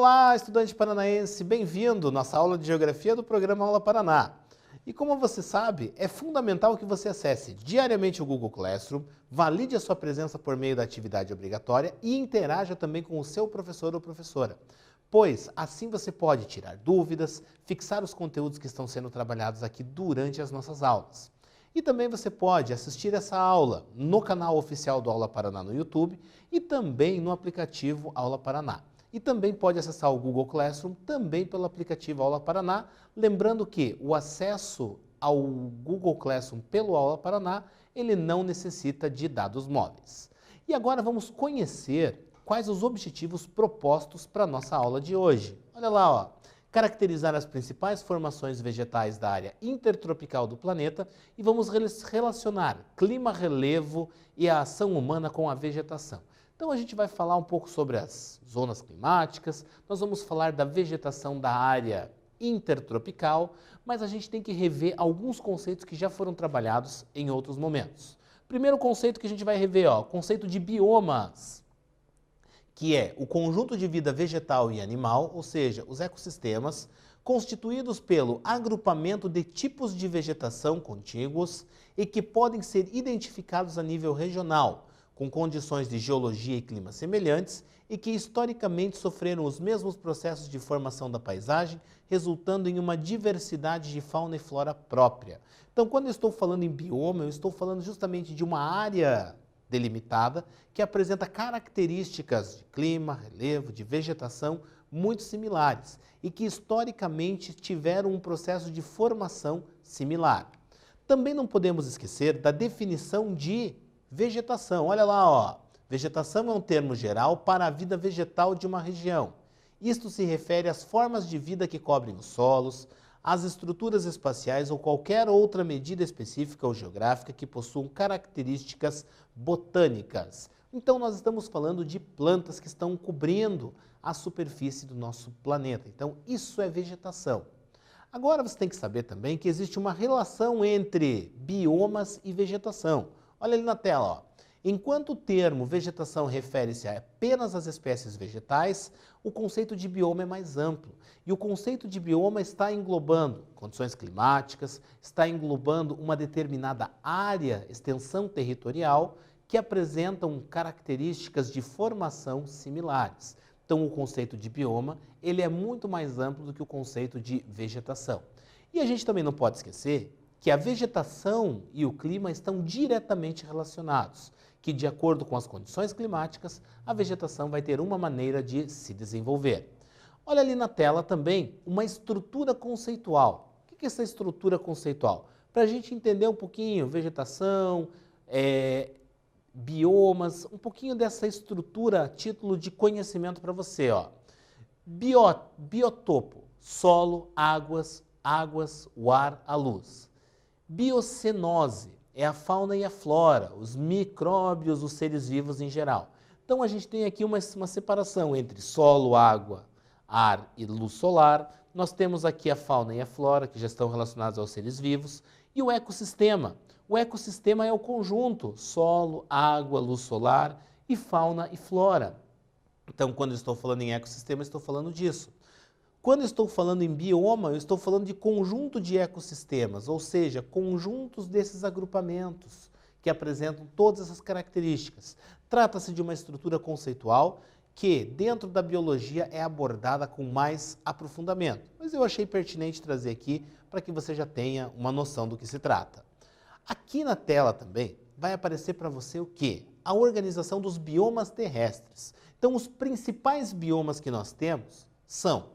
Olá, estudante paranaense, bem-vindo à nossa aula de Geografia do programa Aula Paraná. E como você sabe, é fundamental que você acesse diariamente o Google Classroom, valide a sua presença por meio da atividade obrigatória e interaja também com o seu professor ou professora. Pois assim você pode tirar dúvidas, fixar os conteúdos que estão sendo trabalhados aqui durante as nossas aulas. E também você pode assistir essa aula no canal oficial do Aula Paraná no YouTube e também no aplicativo Aula Paraná. E também pode acessar o Google Classroom também pelo aplicativo Aula Paraná, lembrando que o acesso ao Google Classroom pelo Aula Paraná, ele não necessita de dados móveis. E agora vamos conhecer quais os objetivos propostos para a nossa aula de hoje. Olha lá, ó. Caracterizar as principais formações vegetais da área intertropical do planeta e vamos relacionar clima, relevo e a ação humana com a vegetação. Então a gente vai falar um pouco sobre as zonas climáticas, nós vamos falar da vegetação da área intertropical, mas a gente tem que rever alguns conceitos que já foram trabalhados em outros momentos. Primeiro conceito que a gente vai rever, ó, o conceito de biomas, que é o conjunto de vida vegetal e animal, ou seja, os ecossistemas, constituídos pelo agrupamento de tipos de vegetação contíguos e que podem ser identificados a nível regional, com condições de geologia e clima semelhantes e que historicamente sofreram os mesmos processos de formação da paisagem, resultando em uma diversidade de fauna e flora própria. Então, quando eu estou falando em bioma, eu estou falando justamente de uma área delimitada que apresenta características de clima, relevo, de vegetação muito similares e que historicamente tiveram um processo de formação similar. Também não podemos esquecer da definição de vegetação. Olha lá, ó. Vegetação é um termo geral para a vida vegetal de uma região. Isto se refere às formas de vida que cobrem os solos, às estruturas espaciais ou qualquer outra medida específica ou geográfica que possuam características botânicas. Então nós estamos falando de plantas que estão cobrindo a superfície do nosso planeta. Então isso é vegetação. Agora você tem que saber também que existe uma relação entre biomas e vegetação. Olha ali na tela, ó. Enquanto o termo vegetação refere-se apenas às espécies vegetais, o conceito de bioma é mais amplo. E o conceito de bioma está englobando condições climáticas, está englobando uma determinada área, extensão territorial, que apresentam características de formação similares. Então, o conceito de bioma, ele é muito mais amplo do que o conceito de vegetação. E a gente também não pode esquecer que a vegetação e o clima estão diretamente relacionados, que de acordo com as condições climáticas, a vegetação vai ter uma maneira de se desenvolver. Olha ali na tela também uma estrutura conceitual. O que é essa estrutura conceitual? Para a gente entender um pouquinho vegetação, biomas, um pouquinho dessa estrutura a título de conhecimento para você, ó. Biotopo, solo, águas, o ar, a luz. Biocenose é a fauna e a flora, os micróbios, os seres vivos em geral. Então a gente tem aqui uma separação entre solo, água, ar e luz solar. Nós temos aqui a fauna e a flora, que já estão relacionados aos seres vivos, e o ecossistema. O ecossistema é o conjunto solo, água, luz solar e fauna e flora. Então, quando eu estou falando em ecossistema, eu estou falando disso. Quando eu estou falando em bioma, eu estou falando de conjunto de ecossistemas, ou seja, conjuntos desses agrupamentos que apresentam todas essas características. Trata-se de uma estrutura conceitual que, dentro da biologia, é abordada com mais aprofundamento. Mas eu achei pertinente trazer aqui para que você já tenha uma noção do que se trata. Aqui na tela também vai aparecer para você o quê? A organização dos biomas terrestres. Então, os principais biomas que nós temos são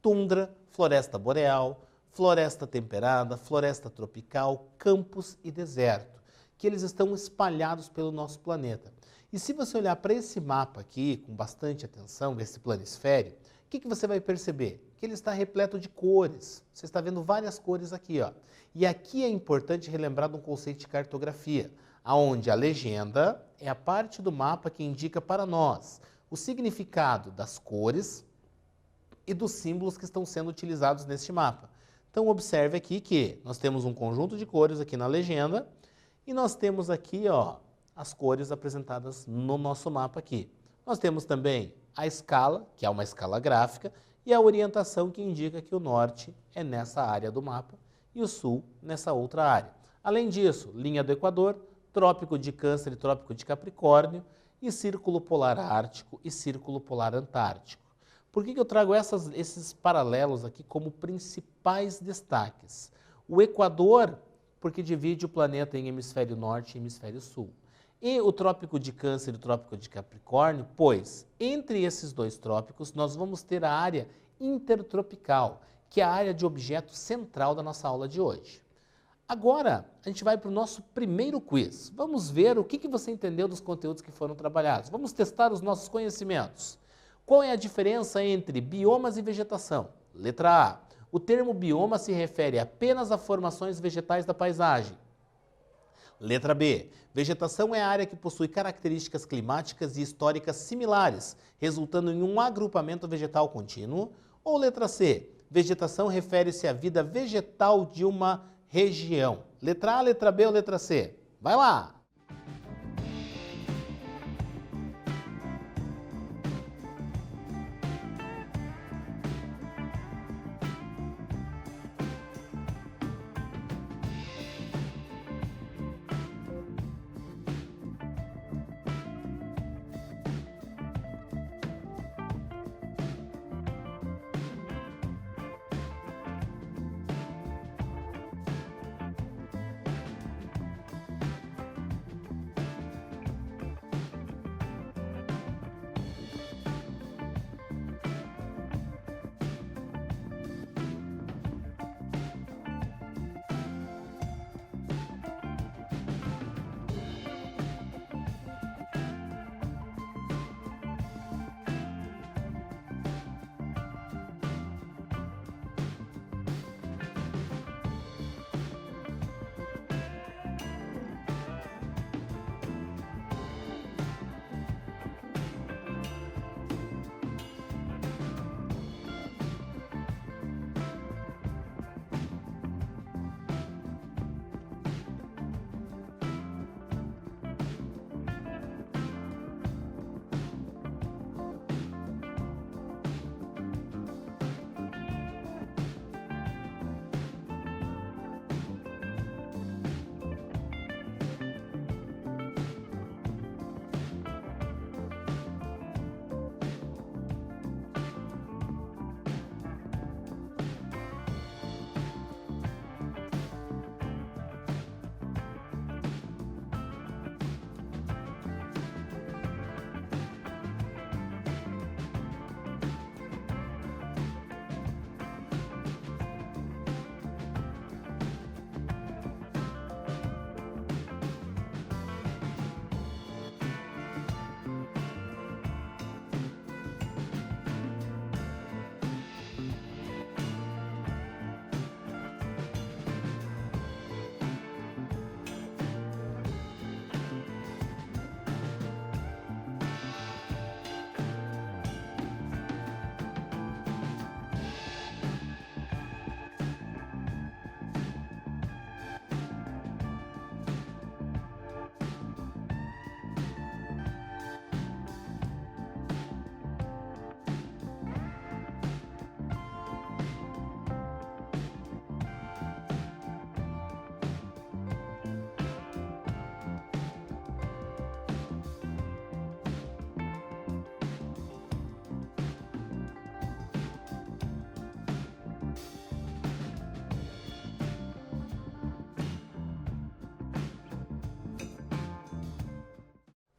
tundra, floresta boreal, floresta temperada, floresta tropical, campos e deserto, que eles estão espalhados pelo nosso planeta. E se você olhar para esse mapa aqui, com bastante atenção, desse planisfério, o que você vai perceber? Que ele está repleto de cores. Você está vendo várias cores aqui, ó. E aqui é importante relembrar de um conceito de cartografia, onde a legenda é a parte do mapa que indica para nós o significado das cores e dos símbolos que estão sendo utilizados neste mapa. Então observe aqui que nós temos um conjunto de cores aqui na legenda e nós temos aqui, ó, as cores apresentadas no nosso mapa aqui. Nós temos também a escala, que é uma escala gráfica, e a orientação, que indica que o norte é nessa área do mapa e o sul nessa outra área. Além disso, linha do Equador, Trópico de Câncer e Trópico de Capricórnio, e Círculo Polar Ártico e Círculo Polar Antártico. Por que eu trago esses paralelos aqui como principais destaques? O Equador, porque divide o planeta em hemisfério norte e hemisfério sul. E o Trópico de Câncer e o Trópico de Capricórnio, pois entre esses dois trópicos nós vamos ter a área intertropical, que é a área de objeto central da nossa aula de hoje. Agora, a gente vai para o nosso primeiro quiz. Vamos ver o que você entendeu dos conteúdos que foram trabalhados. Vamos testar os nossos conhecimentos. Qual é a diferença entre biomas e vegetação? Letra A. O termo bioma se refere apenas a formações vegetais da paisagem. Letra B. Vegetação é a área que possui características climáticas e históricas similares, resultando em um agrupamento vegetal contínuo. Ou letra C. Vegetação refere-se à vida vegetal de uma região. Letra A, letra B ou letra C? Vai lá!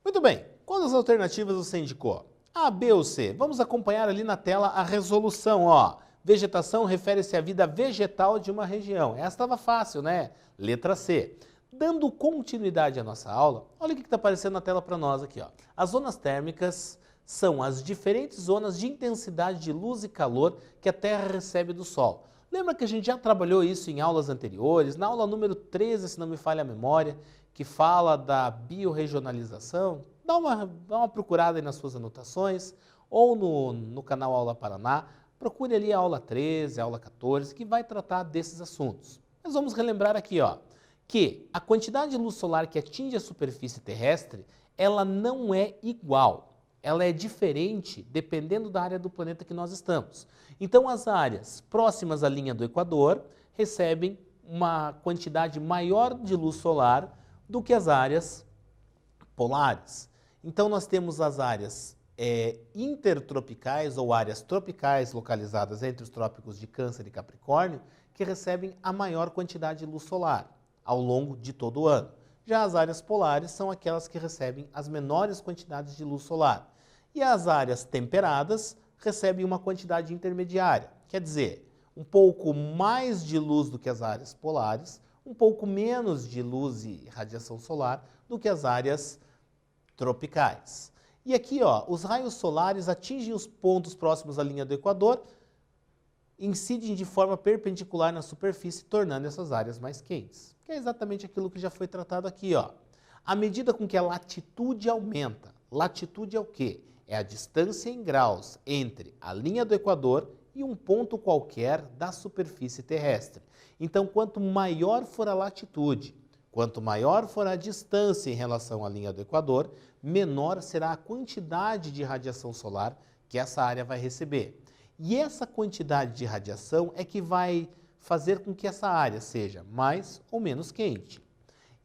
Muito bem, quantas alternativas você indicou? A, B ou C? Vamos acompanhar ali na tela a resolução, ó. Vegetação refere-se à vida vegetal de uma região. Essa estava fácil, né? Letra C. Dando continuidade à nossa aula, olha o que está aparecendo na tela para nós aqui, ó. As zonas térmicas são as diferentes zonas de intensidade de luz e calor que a Terra recebe do Sol. Lembra que a gente já trabalhou isso em aulas anteriores? Na aula número 13, se não me falha a memória, que fala da biorregionalização, dá uma procurada aí nas suas anotações, ou no canal Aula Paraná, procure ali a aula 13, a aula 14, que vai tratar desses assuntos. Mas vamos relembrar aqui, ó, que a quantidade de luz solar que atinge a superfície terrestre, ela não é igual. ela é diferente dependendo da área do planeta que nós estamos. Então, as áreas próximas à linha do Equador recebem uma quantidade maior de luz solar do que as áreas polares. Então, nós temos as áreas intertropicais ou áreas tropicais localizadas entre os trópicos de Câncer e Capricórnio, que recebem a maior quantidade de luz solar ao longo de todo o ano. Já as áreas polares são aquelas que recebem as menores quantidades de luz solar. E as áreas temperadas recebem uma quantidade intermediária, quer dizer, um pouco mais de luz do que as áreas polares, um pouco menos de luz e radiação solar do que as áreas tropicais. E aqui, ó, os raios solares atingem os pontos próximos à linha do Equador, incidem de forma perpendicular na superfície, tornando essas áreas mais quentes. Que é exatamente aquilo que já foi tratado aqui, ó. À medida com que a latitude aumenta, latitude é o quê? É a distância em graus entre a linha do Equador e um ponto qualquer da superfície terrestre. Então, quanto maior for a latitude, quanto maior for a distância em relação à linha do Equador, menor será a quantidade de radiação solar que essa área vai receber. E essa quantidade de radiação é que vai fazer com que essa área seja mais ou menos quente.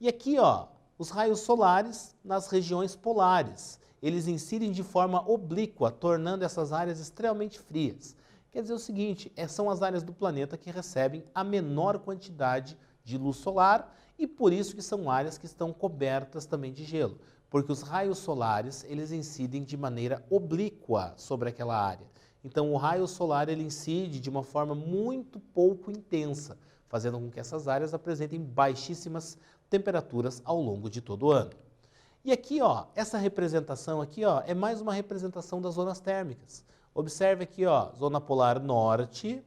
E aqui, ó, os raios solares nas regiões polares. Eles incidem de forma oblíqua, tornando essas áreas extremamente frias. Quer dizer o seguinte, são as áreas do planeta que recebem a menor quantidade de luz solar e por isso que são áreas que estão cobertas também de gelo, porque os raios solares, eles incidem de maneira oblíqua sobre aquela área. Então o raio solar ele incide de uma forma muito pouco intensa, fazendo com que essas áreas apresentem baixíssimas temperaturas ao longo de todo o ano. E aqui, ó, essa representação aqui, ó, é mais uma representação das zonas térmicas. Observe aqui, ó, zona polar norte,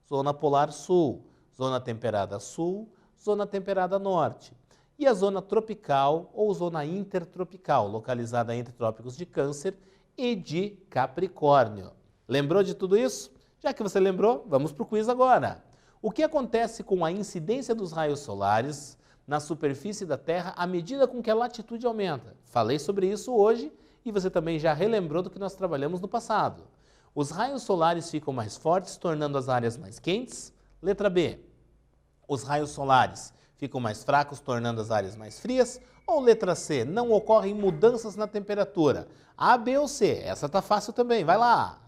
zona polar sul, zona temperada sul, zona temperada norte. E a zona tropical ou zona intertropical, localizada entre trópicos de Câncer e de Capricórnio. Lembrou de tudo isso? Já que você lembrou, vamos para o quiz agora. O que acontece com a incidência dos raios solares na superfície da Terra à medida com que a latitude aumenta? Falei sobre isso hoje e você também já relembrou do que nós trabalhamos no passado. Os raios solares ficam mais fortes, tornando as áreas mais quentes. Letra B. Os raios solares ficam mais fracos, tornando as áreas mais frias. Ou letra C. Não ocorrem mudanças na temperatura. A, B ou C? Essa tá fácil também. Vai lá.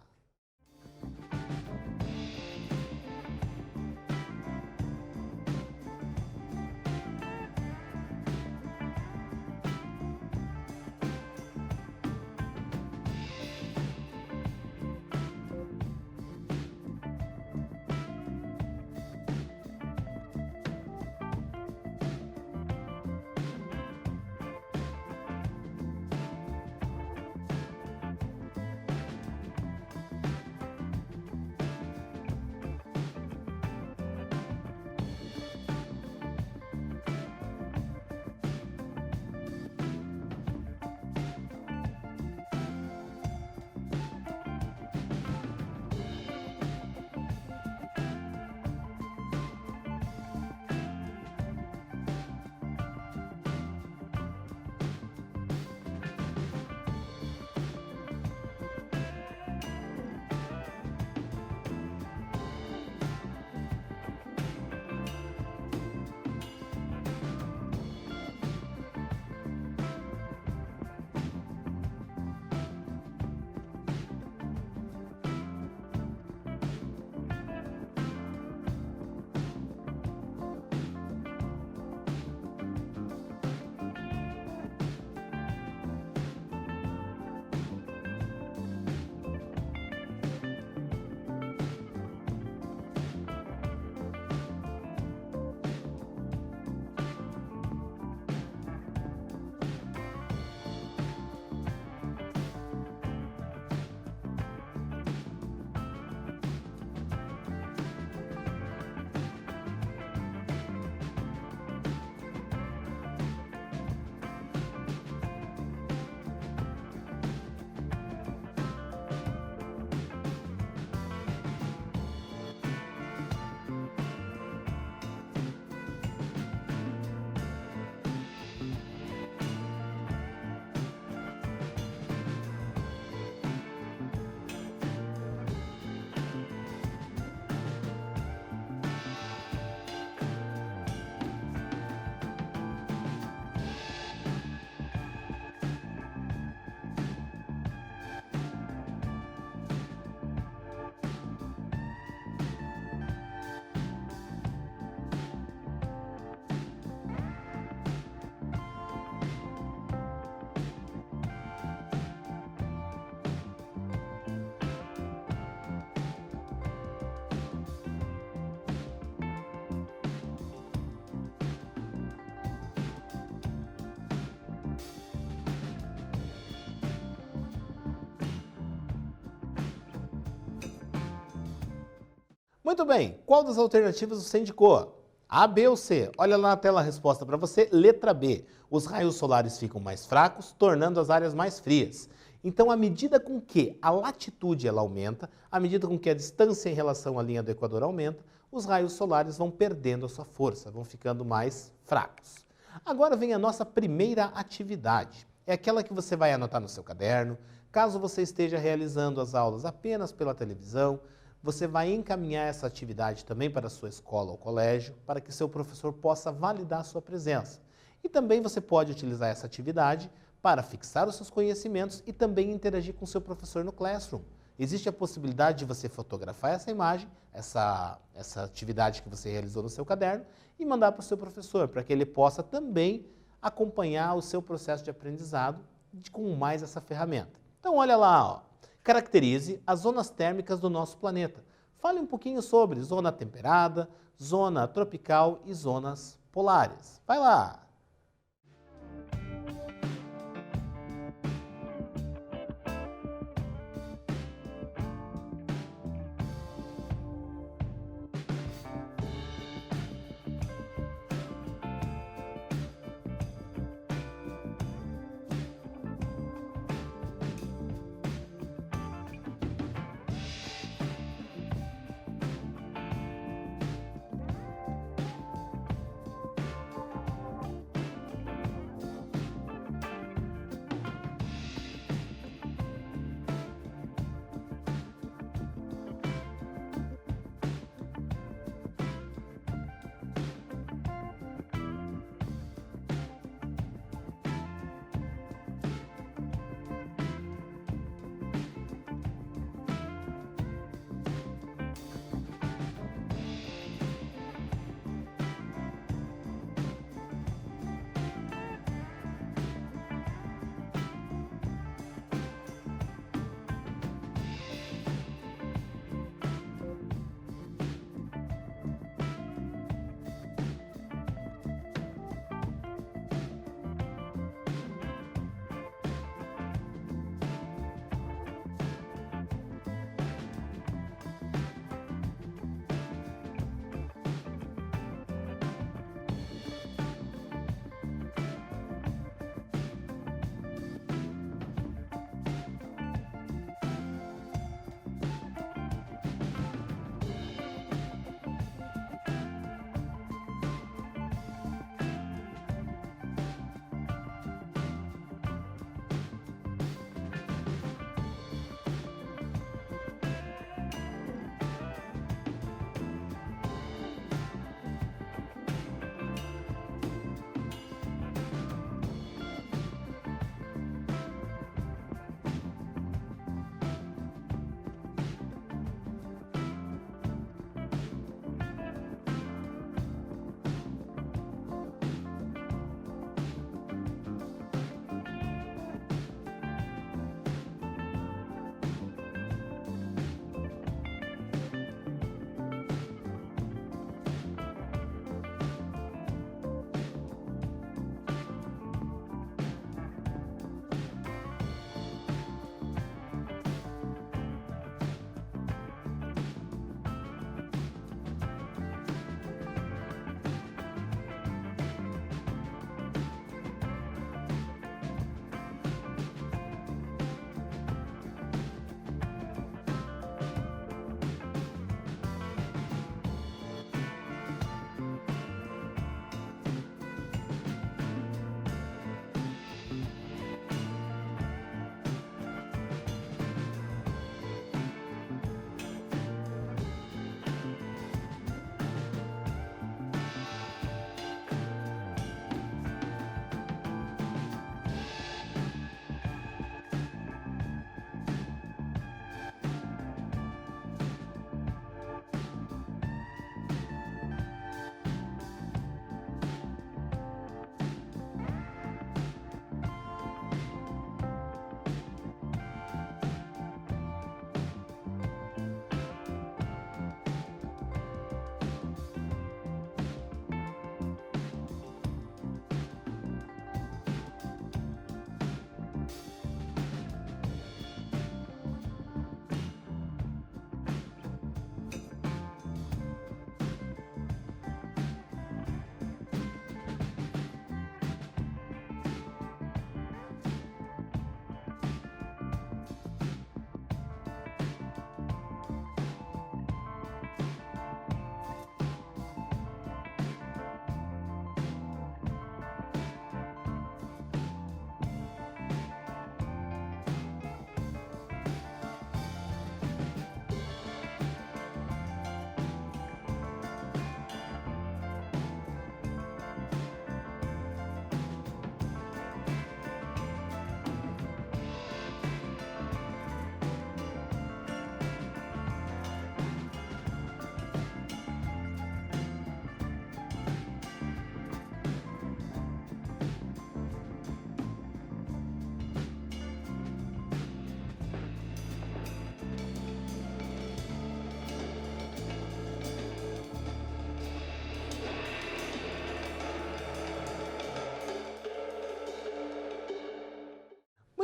Muito bem, qual das alternativas você indicou? A, B ou C? Olha lá na tela a resposta para você. Letra B. Os raios solares ficam mais fracos, tornando as áreas mais frias. Então, à medida com que a latitude ela aumenta, à medida com que a distância em relação à linha do Equador aumenta, os raios solares vão perdendo a sua força, vão ficando mais fracos. Agora vem a nossa primeira atividade. É aquela que você vai anotar no seu caderno. Caso você esteja realizando as aulas apenas pela televisão, você vai encaminhar essa atividade também para a sua escola ou colégio, para que seu professor possa validar a sua presença. E também você pode utilizar essa atividade para fixar os seus conhecimentos e também interagir com o seu professor no Classroom. Existe a possibilidade de você fotografar essa imagem, essa atividade que você realizou no seu caderno e mandar para o seu professor, para que ele possa também acompanhar o seu processo de aprendizado com mais essa ferramenta. Então olha lá, ó. Caracterize as zonas térmicas do nosso planeta. Fale um pouquinho sobre zona temperada, zona tropical e zonas polares. Vai lá!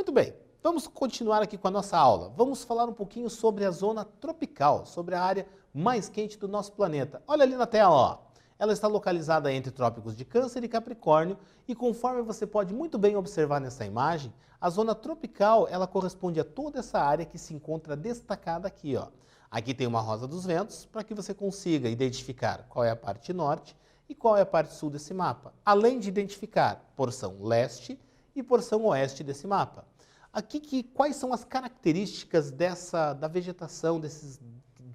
Muito bem, vamos continuar aqui com a nossa aula. Vamos falar um pouquinho sobre a zona tropical, sobre a área mais quente do nosso planeta. Olha ali na tela, ó. Ela está localizada entre trópicos de Câncer e Capricórnio e conforme você pode muito bem observar nessa imagem, a zona tropical ela corresponde a toda essa área que se encontra destacada aqui, ó. Aqui tem uma rosa dos ventos para que você consiga identificar qual é a parte norte e qual é a parte sul desse mapa, além de identificar porção leste e porção oeste desse mapa. Aqui quais são as características da vegetação desses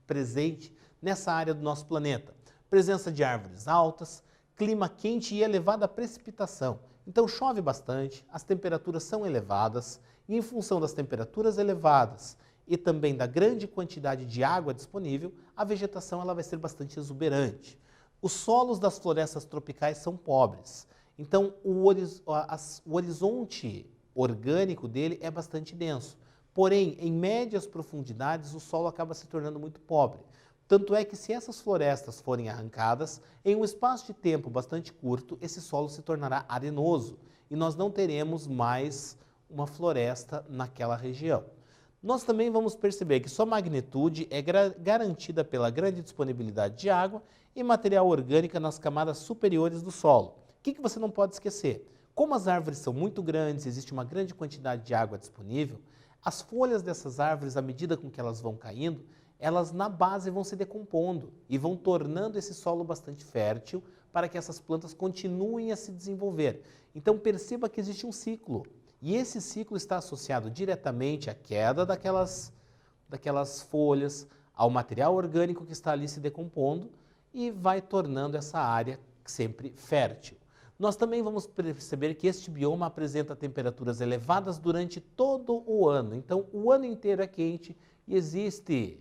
presente nessa área do nosso planeta? Presença de árvores altas, clima quente e elevada precipitação. Então chove bastante, as temperaturas são elevadas e em função das temperaturas elevadas e também da grande quantidade de água disponível, a vegetação ela vai ser bastante exuberante. Os solos das florestas tropicais são pobres, então o horizonte orgânico dele é bastante denso. Porém, em médias profundidades, o solo acaba se tornando muito pobre. Tanto é que se essas florestas forem arrancadas, em um espaço de tempo bastante curto, esse solo se tornará arenoso e nós não teremos mais uma floresta naquela região. Nós também vamos perceber que sua magnitude é garantida pela grande disponibilidade de água e material orgânico nas camadas superiores do solo. O que você não pode esquecer? Como as árvores são muito grandes, existe uma grande quantidade de água disponível, as folhas dessas árvores, à medida com que elas vão caindo, elas na base vão se decompondo e vão tornando esse solo bastante fértil para que essas plantas continuem a se desenvolver. Então perceba que existe um ciclo e esse ciclo está associado diretamente à queda daquelas folhas, ao material orgânico que está ali se decompondo e vai tornando essa área sempre fértil. Nós também vamos perceber que este bioma apresenta temperaturas elevadas durante todo o ano. Então o ano inteiro é quente e existe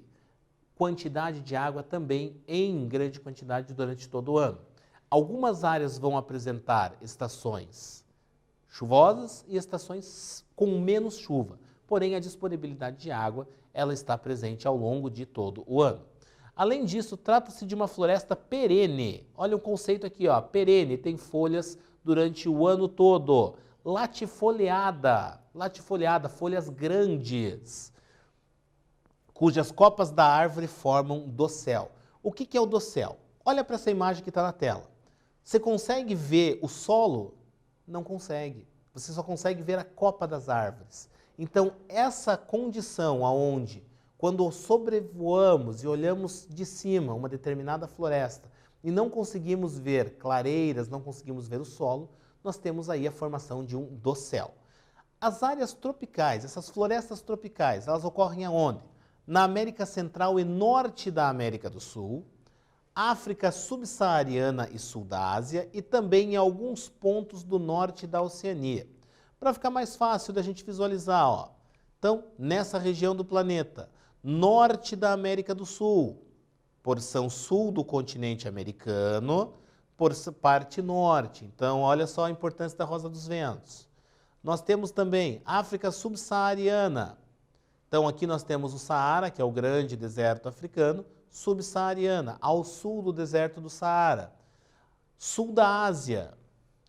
quantidade de água também em grande quantidade durante todo o ano. Algumas áreas vão apresentar estações chuvosas e estações com menos chuva, porém a disponibilidade de água ela está presente ao longo de todo o ano. Além disso, trata-se de uma floresta perene. Olha o conceito aqui, ó, perene, tem folhas durante o ano todo. Latifoliada, folhas grandes, cujas copas da árvore formam dossel. O que é o dossel? Olha para essa imagem que está na tela. Você consegue ver o solo? Não consegue. Você só consegue ver a copa das árvores. Então, essa condição aonde, quando sobrevoamos e olhamos de cima uma determinada floresta e não conseguimos ver clareiras, não conseguimos ver o solo, nós temos aí a formação de um dossel. As áreas tropicais, essas florestas tropicais, elas ocorrem aonde? Na América Central e Norte da América do Sul, África subsaariana e Sul da Ásia e também em alguns pontos do norte da Oceania. Para ficar mais fácil da gente visualizar, ó. Então, nessa região do planeta, norte da América do Sul, porção sul do continente americano, por parte norte. Então, olha só a importância da rosa dos ventos. Nós temos também África subsaariana. Então, aqui nós temos o Saara, que é o grande deserto africano, subsaariana, ao sul do deserto do Saara. Sul da Ásia,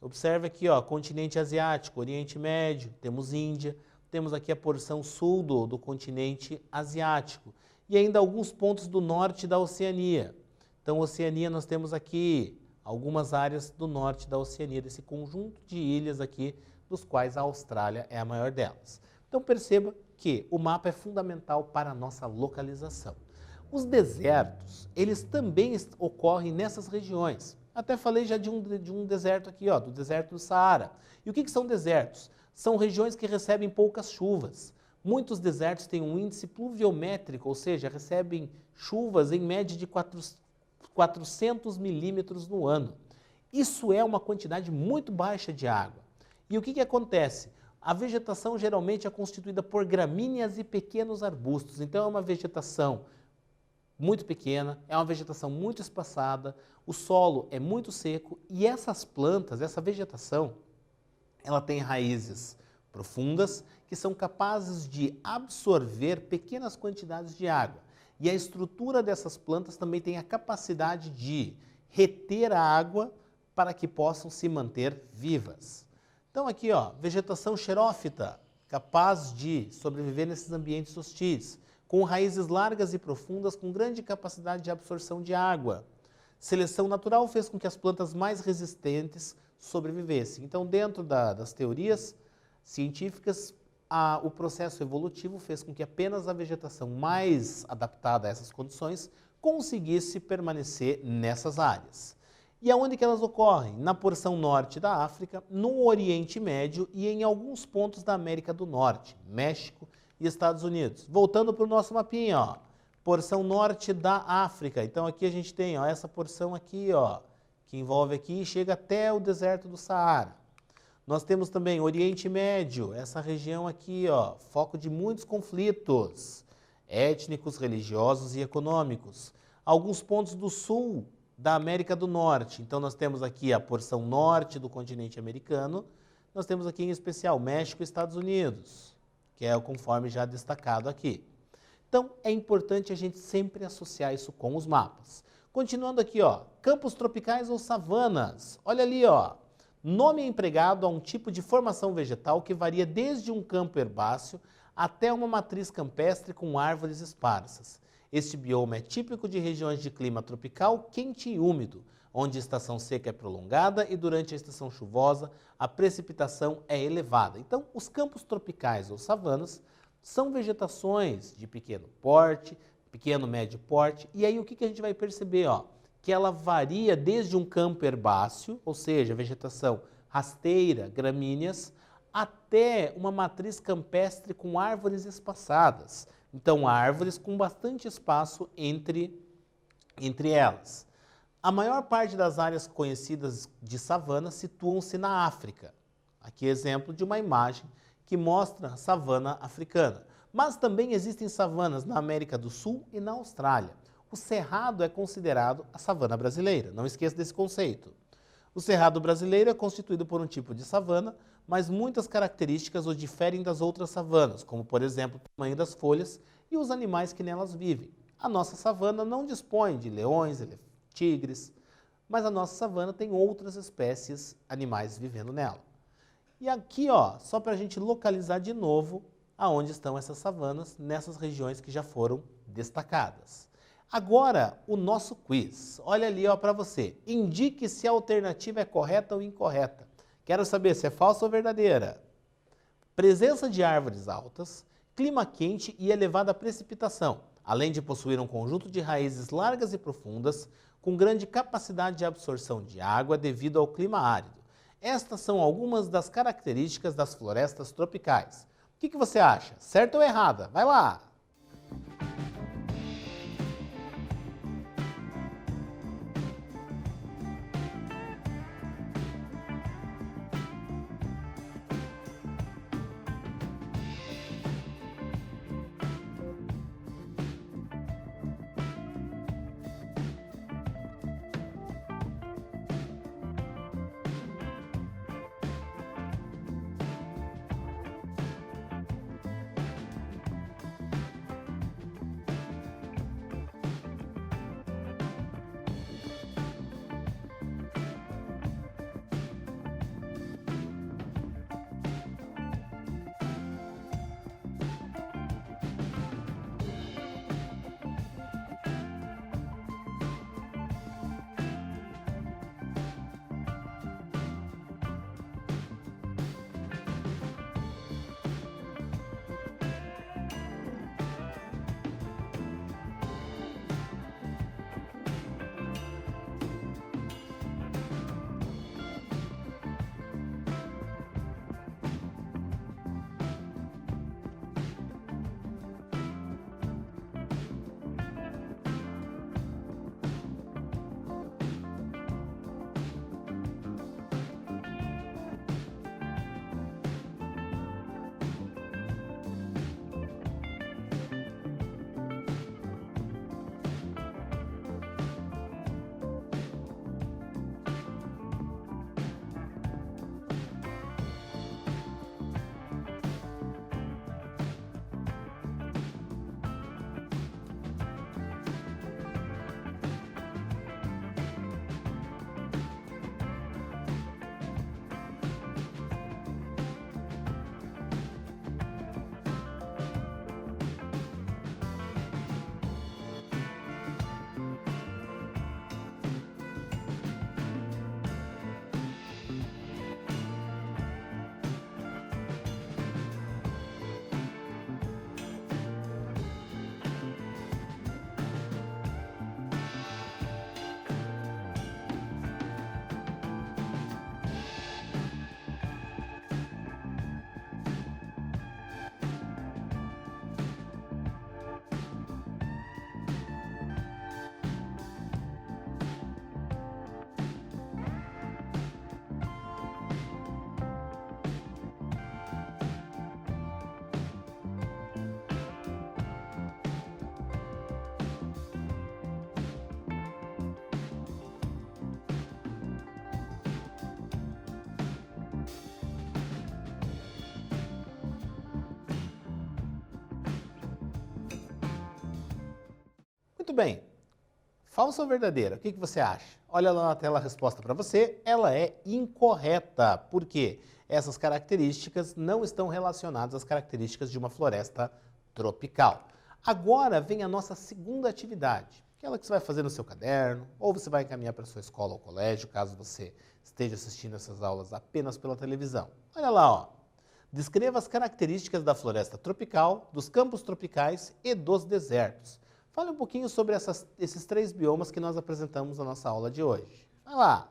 observe aqui, ó, continente asiático, Oriente Médio, temos Índia, temos aqui a porção sul do continente asiático e ainda alguns pontos do norte da Oceania. Então, Oceania, nós temos aqui algumas áreas do norte da Oceania, desse conjunto de ilhas aqui, dos quais a Austrália é a maior delas. Então, perceba que o mapa é fundamental para a nossa localização. Os desertos, eles também ocorrem nessas regiões. Até falei já de um deserto aqui, ó, do deserto do Saara. E o que são desertos? São regiões que recebem poucas chuvas. Muitos desertos têm um índice pluviométrico, ou seja, recebem chuvas em média de 400 milímetros no ano. Isso é uma quantidade muito baixa de água. E o que acontece? A vegetação geralmente é constituída por gramíneas e pequenos arbustos. Então é uma vegetação muito pequena, é uma vegetação muito espaçada, o solo é muito seco e essas plantas, essa vegetação, ela tem raízes profundas que são capazes de absorver pequenas quantidades de água. E a estrutura dessas plantas também tem a capacidade de reter a água para que possam se manter vivas. Então aqui, ó, vegetação xerófita, capaz de sobreviver nesses ambientes hostis, com raízes largas e profundas, com grande capacidade de absorção de água. Seleção natural fez com que as plantas mais resistentes sobrevivessem. Então, dentro das teorias científicas, o processo evolutivo fez com que apenas a vegetação mais adaptada a essas condições conseguisse permanecer nessas áreas. E aonde que elas ocorrem? Na porção norte da África, no Oriente Médio e em alguns pontos da América do Norte, México e Estados Unidos. Voltando para o nosso mapinha, ó, porção norte da África. Então aqui a gente tem, ó, essa porção aqui, ó, que envolve aqui e chega até o deserto do Saara. Nós temos também Oriente Médio, essa região aqui, ó, foco de muitos conflitos étnicos, religiosos e econômicos. Alguns pontos do sul da América do Norte. Então nós temos aqui a porção norte do continente americano, nós temos aqui em especial México e Estados Unidos, que é o conforme já destacado aqui. Então é importante a gente sempre associar isso com os mapas. Continuando aqui, ó, campos tropicais ou savanas. Olha ali, ó, nome empregado a um tipo de formação vegetal que varia desde um campo herbáceo até uma matriz campestre com árvores esparsas. Este bioma é típico de regiões de clima tropical quente e úmido, onde a estação seca é prolongada e durante a estação chuvosa a precipitação é elevada. Então, os campos tropicais ou savanas são vegetações de pequeno porte, pequeno médio porte, e aí o que a gente vai perceber? Ó, que ela varia desde um campo herbáceo, ou seja, vegetação rasteira, gramíneas, até uma matriz campestre com árvores espaçadas. Então, árvores com bastante espaço entre elas. A maior parte das áreas conhecidas de savana situam-se na África. Aqui exemplo de uma imagem que mostra a savana africana. Mas também existem savanas na América do Sul e na Austrália. O cerrado é considerado a savana brasileira, não esqueça desse conceito. O cerrado brasileiro é constituído por um tipo de savana, mas muitas características o diferem das outras savanas, como por exemplo o tamanho das folhas e os animais que nelas vivem. A nossa savana não dispõe de leões, tigres, mas a nossa savana tem outras espécies animais vivendo nela. E aqui, ó, só para a gente localizar de novo aonde estão essas savanas, nessas regiões que já foram destacadas. Agora, o nosso quiz. Olha ali, ó, para você. Indique se a alternativa é correta ou incorreta. Quero saber se é falsa ou verdadeira. Presença de árvores altas, clima quente e elevada precipitação, além de possuir um conjunto de raízes largas e profundas, com grande capacidade de absorção de água devido ao clima árido. Estas são algumas das características das florestas tropicais. O que você acha? Certa ou errada? Vai lá! Muito bem. Falsa ou verdadeira? O que você acha? Olha lá na tela a resposta para você. Ela é incorreta. Por quê? Essas características não estão relacionadas às características de uma floresta tropical. Agora vem a nossa segunda atividade, aquela que você vai fazer no seu caderno, ou você vai encaminhar para a sua escola ou colégio, caso você esteja assistindo essas aulas apenas pela televisão. Olha lá, ó. Descreva as características da floresta tropical, dos campos tropicais e dos desertos. Fale um pouquinho sobre esses 3 biomas que nós apresentamos na nossa aula de hoje. Vai lá!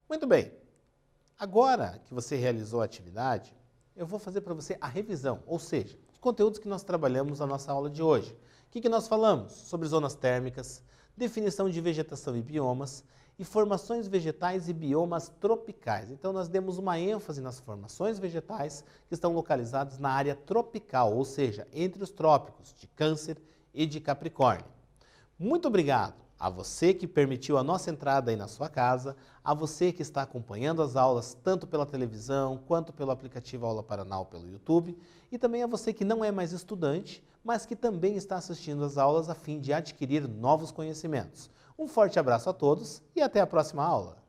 Muito bem. Agora que você realizou a atividade, eu vou fazer para você a revisão, ou seja, os conteúdos que nós trabalhamos na nossa aula de hoje. O que nós falamos? Sobre zonas térmicas, definição de vegetação e biomas, e formações vegetais e biomas tropicais. Então nós demos uma ênfase nas formações vegetais que estão localizadas na área tropical, ou seja, entre os trópicos de Câncer e de Capricórnio. Muito obrigado a você que permitiu a nossa entrada aí na sua casa, a você que está acompanhando as aulas tanto pela televisão quanto pelo aplicativo Aula Paraná ou pelo YouTube, e também a você que não é mais estudante, mas que também está assistindo às aulas a fim de adquirir novos conhecimentos. Um forte abraço a todos e até a próxima aula!